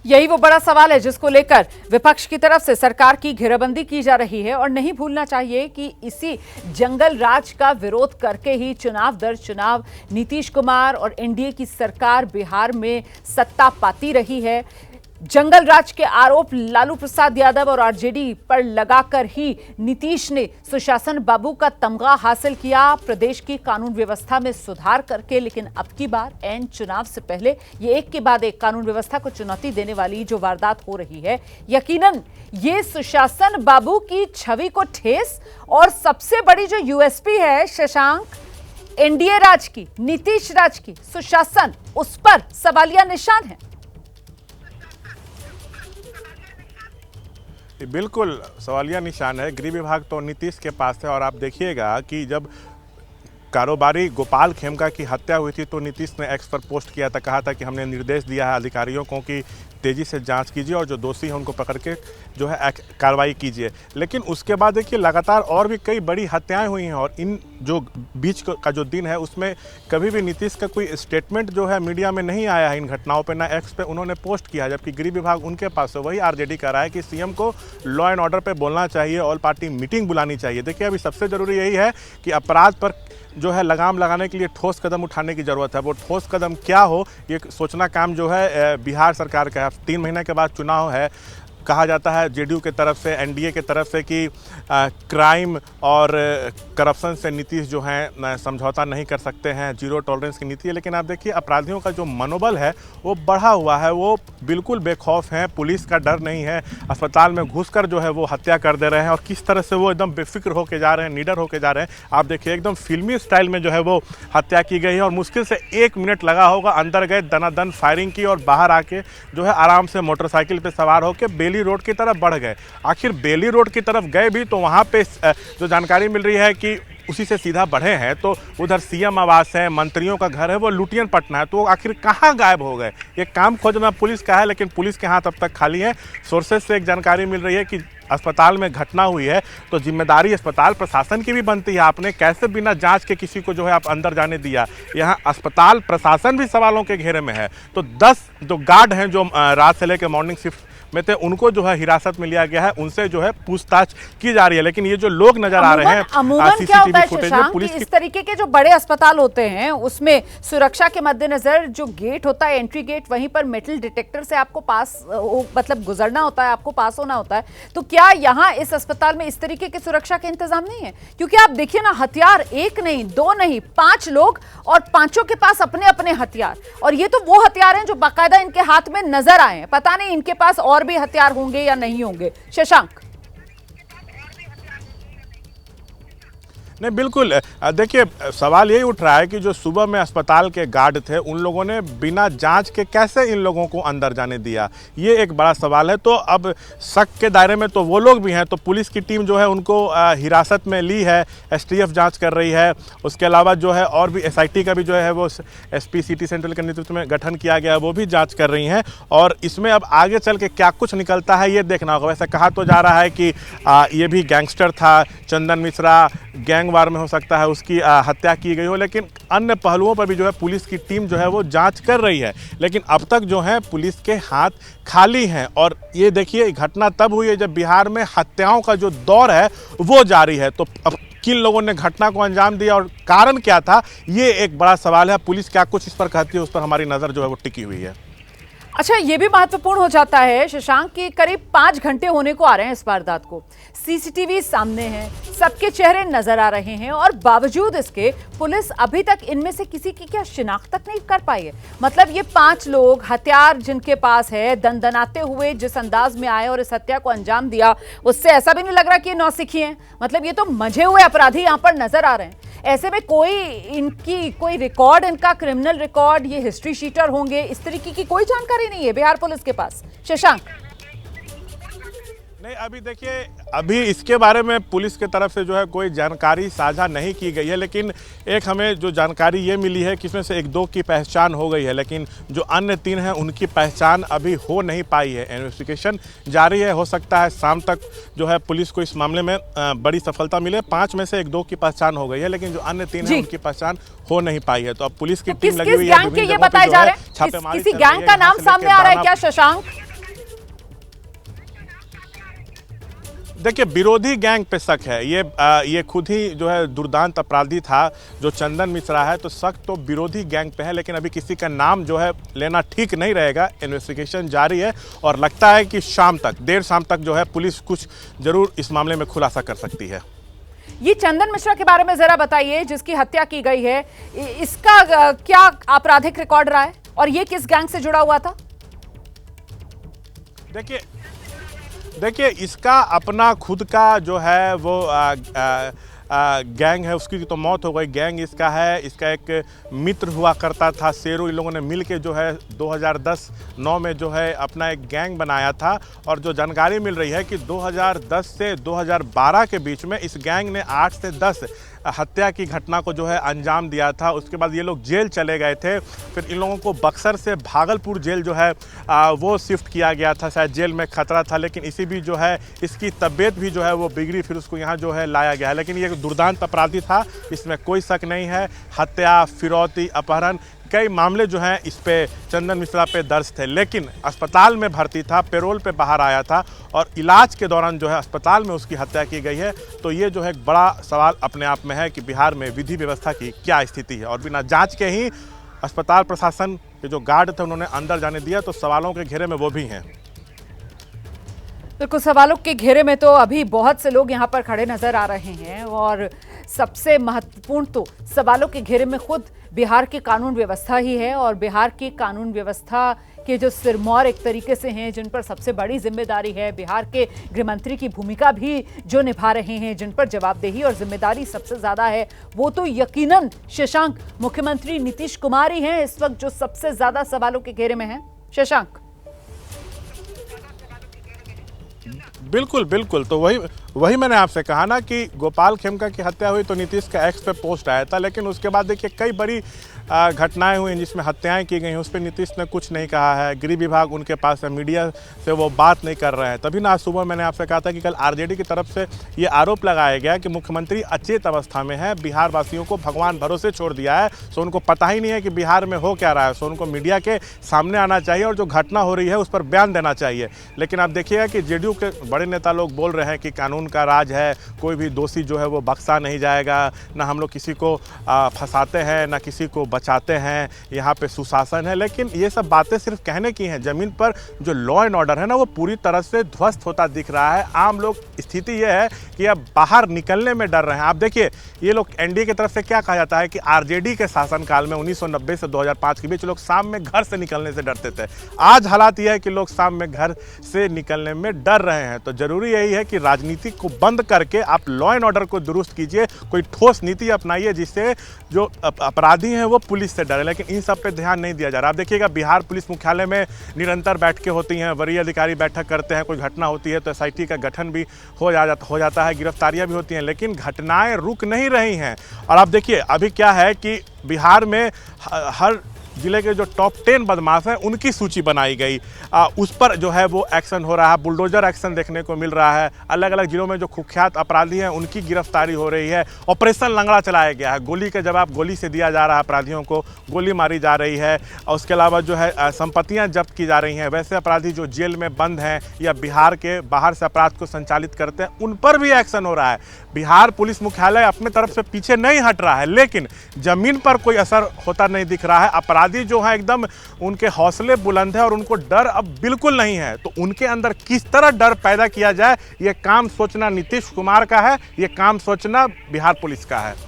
यही वो बड़ा सवाल है जिसको लेकर विपक्ष की तरफ से सरकार की घेराबंदी की जा रही है। और नहीं भूलना चाहिए कि इसी जंगल राज का विरोध करके ही चुनाव दर चुनाव नीतीश कुमार और एनडीए की सरकार बिहार में सत्ता पाती रही है। जंगल राज के आरोप लालू प्रसाद यादव और आरजेडी पर लगाकर ही नीतीश ने सुशासन बाबू का तमगा हासिल किया, प्रदेश की कानून व्यवस्था में सुधार करके। लेकिन अब की बार एन चुनाव से पहले ये एक के बाद एक कानून व्यवस्था को चुनौती देने वाली जो वारदात हो रही है, यकीनन ये सुशासन बाबू की छवि को ठेस और सबसे बड़ी जो यूएसपी है शशांक, एनडीए राज की, नीतीश राज की सुशासन, उस पर सवालिया निशान है। बिल्कुल सवालिया निशान है। गृह विभाग तो नीतीश के पास है। और आप देखिएगा कि जब कारोबारी गोपाल खेमका की हत्या हुई थी तो नीतीश ने एक्स पर पोस्ट किया था, कहा था कि हमने निर्देश दिया है अधिकारियों को कि तेज़ी से जांच कीजिए और जो दोषी हैं उनको पकड़ के जो है कार्रवाई कीजिए। लेकिन उसके बाद देखिए लगातार और भी कई बड़ी हत्याएं हुई हैं और इन जो बीच का जो दिन है उसमें कभी भी नीतीश का कोई स्टेटमेंट जो है मीडिया में नहीं आया है इन घटनाओं पे, ना एक्स पे उन्होंने पोस्ट किया। जबकि गृह विभाग उनके पास है, वही आरजेडी कह रहा है कि सीएम को लॉ एंड ऑर्डर पे बोलना चाहिए, ऑल पार्टी मीटिंग बुलानी चाहिए। देखिए अभी सबसे ज़रूरी यही है कि अपराध पर जो है लगाम लगाने के लिए ठोस कदम उठाने की ज़रूरत है। वो ठोस कदम क्या हो ये सोचना काम जो है बिहार सरकार का है। 3 महीने के बाद चुनाव है। कहा जाता है जेडीयू के तरफ से, एनडीए के तरफ से कि क्राइम और करप्शन से नीतीश जो हैं समझौता नहीं कर सकते हैं, जीरो टॉलरेंस की नीति है। लेकिन आप देखिए अपराधियों का जो मनोबल है वो बढ़ा हुआ है, वो बिल्कुल बेखौफ हैं, पुलिस का डर नहीं है, अस्पताल में घुसकर जो है वो हत्या कर दे रहे हैं। और किस तरह से वो एकदम बेफिक्र होके जा रहे हैं, निडर होके जा रहे हैं। आप देखिए एकदम फिल्मी स्टाइल में जो है वो हत्या की गई है और मुश्किल से 1 मिनट लगा होगा। अंदर गए, दनादन फायरिंग की और बाहर आके जो है आराम से मोटरसाइकिल पर सवार होकर बेली रोड की तरफ बढ़ गए। आखिर बेली रोड की तरफ गए भी तो वहाँ पे जो जानकारी मिल रही है कि उसी से सीधा बढ़े हैं तो उधर सीएम आवास है, मंत्रियों का घर है, वो लुटियन पटना है। तो आखिर कहाँ गायब हो गए? ये काम खोजना पुलिस का है, लेकिन पुलिस के हाथ अब तक खाली है। सोर्सेज से एक जानकारी मिल रही है कि अस्पताल में घटना हुई है तो जिम्मेदारी अस्पताल प्रशासन की भी बनती है। आपने कैसे बिना जांच के किसी को जो है आप अंदर जाने दिया? यहाँ अस्पताल प्रशासन भी सवालों के घेरे में है। तो 10 जो गार्ड हैं जो रात से लेकर मॉर्निंग शिफ्ट में थे उनको जो है हिरासत में लिया गया है, उनसे जो है पूछताछ की जा रही है। लेकिन ये जो लोग नजर आ रहे हैं सीसीटीवी फुटेज में, पुलिस इस तरीके के जो बड़े अस्पताल होते हैं उसमें सुरक्षा के मद्देनजर जो गेट होता है, एंट्री गेट, वहीं पर मेटल डिटेक्टर से आपको पास मतलब गुजरना होता है, आपको पास होना होता है। तो क्या यहाँ इस अस्पताल में इस तरीके के सुरक्षा के इंतजाम नहीं है? क्योंकि आप देखिए ना, हथियार 1 नहीं, 2 नहीं, 5 लोग और पांचों के पास अपने अपने हथियार। और ये तो वो हथियार हैं जो बाकायदा इनके हाथ में नजर आए हैं। पता नहीं इनके पास और भी हथियार होंगे या नहीं होंगे। शशांक, नहीं बिल्कुल देखिए सवाल यही उठ रहा है कि जो सुबह में अस्पताल के गार्ड थे उन लोगों ने बिना जांच के कैसे इन लोगों को अंदर जाने दिया, ये एक बड़ा सवाल है। तो अब शक के दायरे में तो वो लोग भी हैं। तो पुलिस की टीम जो है उनको हिरासत में ली है, एसटीएफ जांच कर रही है। उसके अलावा जो है और भी एसआईटी का भी जो है वो एसपी सिटी सेंट्रल के नेतृत्व में गठन किया गया, वो भी जाँच कर रही हैं। और इसमें अब आगे चल के क्या कुछ निकलता है ये देखना होगा। वैसे कहा तो जा रहा है कि ये भी गैंगस्टर था, चंदन मिश्रा, गैंग वार में हो सकता है उसकी हत्या की गई हो। लेकिन अन्य पहलुओं पर भी जो है पुलिस की टीम जो है वो जांच कर रही है। लेकिन अब तक जो है पुलिस के हाथ खाली हैं। और ये देखिए घटना तब हुई है जब बिहार में हत्याओं का जो दौर है वो जारी है। तो अब किन लोगों ने घटना को अंजाम दिया और कारण क्या था, ये एक बड़ा सवाल है। पुलिस क्या कुछ इस पर कहती है उस पर हमारी नज़र जो है वो टिकी हुई है। अच्छा, ये भी महत्वपूर्ण हो जाता है शशांक कि करीब 5 घंटे होने को आ रहे हैं इस वारदात को, सीसीटीवी सामने हैं, सबके चेहरे नजर आ रहे हैं और बावजूद इसके पुलिस अभी तक इनमें से किसी की क्या शिनाख्त तक नहीं कर पाई है। मतलब ये 5 लोग, हथियार जिनके पास है, दनदनाते हुए जिस अंदाज में आए और इस हत्या को अंजाम दिया, उससे ऐसा भी नहीं लग रहा कि ये नौसिखी हैं। मतलब ये तो मंझे हुए अपराधी यहाँ पर नजर आ रहे हैं। ऐसे में कोई रिकॉर्ड, इनका क्रिमिनल रिकॉर्ड, ये हिस्ट्री शीटर होंगे, इस तरीके की कोई जानकारी नहीं है बिहार पुलिस के पास। शशांक, नहीं अभी देखिए अभी इसके बारे में पुलिस के तरफ से जो है कोई जानकारी साझा नहीं की गई है। लेकिन एक हमें जो जानकारी ये मिली है कि इसमें से 1-2 की पहचान हो गई है, लेकिन जो अन्य 3 हैं उनकी पहचान अभी हो नहीं पाई है। इन्वेस्टिगेशन जारी है, हो सकता है शाम तक जो है पुलिस को इस मामले में बड़ी सफलता मिले। 5 में से 1-2 की पहचान हो गई है, लेकिन जो अन्य 3 हैं उनकी पहचान हो नहीं पाई है। तो अब पुलिस की टीम लगी हुई है, किसी गैंग का नाम सामने आ रहा है क्या शशांक? देखिए, विरोधी गैंग पे शक है। ये खुद ही जो है दुर्दांत अपराधी था जो चंदन मिश्रा है, तो शक तो विरोधी गैंग पे है, लेकिन अभी किसी का नाम जो है लेना ठीक नहीं रहेगा। इन्वेस्टिगेशन जारी है और लगता है कि देर शाम तक जो है पुलिस कुछ जरूर इस मामले में खुलासा कर सकती है। ये चंदन मिश्रा के बारे में जरा बताइए, जिसकी हत्या की गई है, इसका क्या आपराधिक रिकॉर्ड रहा है और ये किस गैंग से जुड़ा हुआ था? देखिए, इसका अपना खुद का जो है वो गैंग है, उसकी तो मौत हो गई। गैंग इसका है, इसका एक मित्र हुआ करता था शेरू। इन लोगों ने मिल के जो है 2010-9 में जो है अपना एक गैंग बनाया था, और जो जानकारी मिल रही है कि 2010 से 2012 के बीच में इस गैंग ने 8 से 10 हत्या की घटना को जो है अंजाम दिया था। उसके बाद ये लोग जेल चले गए थे। फिर इन लोगों को बक्सर से भागलपुर जेल जो है वो शिफ्ट किया गया था। शायद जेल में खतरा था, लेकिन इसी भी जो है इसकी तबीयत भी जो है वो बिगड़ी, फिर उसको यहाँ जो है लाया गया है। लेकिन ये दुर्दांत अपराधी था, इसमें कोई शक नहीं है। हत्या, फिरौती, अपहरण, कई मामले जो हैं इस पे चंदन मिश्रा पे दर्ज थे, लेकिन अस्पताल में भर्ती था, पैरोल पे बाहर आया था और इलाज के दौरान जो है अस्पताल में उसकी हत्या की गई है। तो ये जो है एक बड़ा सवाल अपने आप में है कि बिहार में विधि व्यवस्था की क्या स्थिति है, और बिना जांच के ही अस्पताल प्रशासन के जो गार्ड थे उन्होंने अंदर जाने दिया, तो सवालों के घेरे में वो भी हैं। बिल्कुल, सवालों के घेरे में तो अभी बहुत से लोग यहाँ पर खड़े नजर आ रहे हैं, और सबसे महत्वपूर्ण तो सवालों के घेरे में खुद बिहार की कानून व्यवस्था ही है। और बिहार की कानून व्यवस्था के जो सिरमौर एक तरीके से हैं, जिन पर सबसे बड़ी जिम्मेदारी है, बिहार के गृहमंत्री की भूमिका भी जो निभा रहे हैं, जिन पर जवाबदेही और जिम्मेदारी सबसे ज्यादा है, वो तो यकीनन शशांक मुख्यमंत्री नीतीश कुमार ही हैं इस वक्त जो सबसे ज्यादा सवालों के घेरे में हैं। शशांक। बिल्कुल, तो वही मैंने आपसे कहा ना कि गोपाल खेमका की हत्या हुई तो नीतीश का एक्स पे पोस्ट आया था, लेकिन उसके बाद देखिए कई बड़ी घटनाएं हुई जिसमें हत्याएं की गई, उस पर नीतीश ने कुछ नहीं कहा है। गृह विभाग उनके पास है, मीडिया से वो बात नहीं कर रहे हैं। तभी ना आज सुबह मैंने आपसे कहा था कि कल आरजेडी की तरफ से ये आरोप लगाया गया कि मुख्यमंत्री अचेत अवस्था में है, बिहार वासियों को भगवान भरोसे छोड़ दिया है, सो उनको पता ही नहीं है कि बिहार में हो क्या रहा है। सो उनको मीडिया के सामने आना चाहिए और जो घटना हो रही है उस पर बयान देना चाहिए। लेकिन आप देखिएगा कि जेडीयू के बड़े नेता लोग बोल रहे हैं कि कानून का राज है, कोई भी दोषी जो है वो बख्शा नहीं जाएगा, ना हम लोग किसी को फंसाते हैं, ना किसी को बचाते हैं, यहाँ पे सुशासन है। लेकिन ये सब बातें सिर्फ कहने की हैं। ज़मीन पर जो लॉ एंड ऑर्डर है ना, वो पूरी तरह से ध्वस्त होता दिख रहा है। आम लोग, स्थिति ये है कि अब बाहर निकलने में डर रहे हैं। आप देखिए, ये लोग एनडीए की तरफ से क्या कहा जाता है कि आरजेडी के शासनकाल में 1990 से 2005 के बीच लोग शाम में घर से निकलने से डरते थे। आज हालात ये है कि लोग शाम में घर से निकलने में डर रहे हैं। तो जरूरी यही है कि राजनीति को बंद करके आप लॉ एंड ऑर्डर को दुरुस्त कीजिए, कोई ठोस नीति अपनाइए जिससे जो अपराधी हैं वो पुलिस से डरे। लेकिन इन सब पे ध्यान नहीं दिया जा रहा। आप देखिएगा, बिहार पुलिस मुख्यालय में निरंतर बैठकें होती हैं, वरीय अधिकारी बैठक करते हैं, कोई घटना होती है तो एसआईटी का गठन भी हो जाता है, गिरफ्तारियां भी होती हैं, लेकिन घटनाएं रुक नहीं रही हैं। और आप देखिए अभी क्या है कि बिहार में हर जिले के जो टॉप 10 बदमाश हैं उनकी सूची बनाई गई, उस पर जो है वो एक्शन हो रहा है, बुलडोजर एक्शन देखने को मिल रहा है। अलग अलग जिलों में जो कुख्यात अपराधी हैं उनकी गिरफ्तारी हो रही है। ऑपरेशन लंगड़ा चलाया गया है, गोली का जवाब गोली से दिया जा रहा है, अपराधियों को गोली मारी जा रही है। और उसके अलावा जो है संपत्तियां जब्त की जा रही हैं। वैसे अपराधी जो जेल में बंद हैं या बिहार के बाहर से अपराध को संचालित करते हैं, उन पर भी एक्शन हो रहा है। बिहार पुलिस मुख्यालय अपने तरफ से पीछे नहीं हट रहा है, लेकिन जमीन पर कोई असर होता नहीं दिख रहा है। अपराधी जो है एकदम उनके हौसले बुलंद है और उनको डर अब बिल्कुल नहीं है। तो उनके अंदर किस तरह डर पैदा किया जाए, ये काम सोचना नीतीश कुमार का है, ये काम सोचना बिहार पुलिस का है।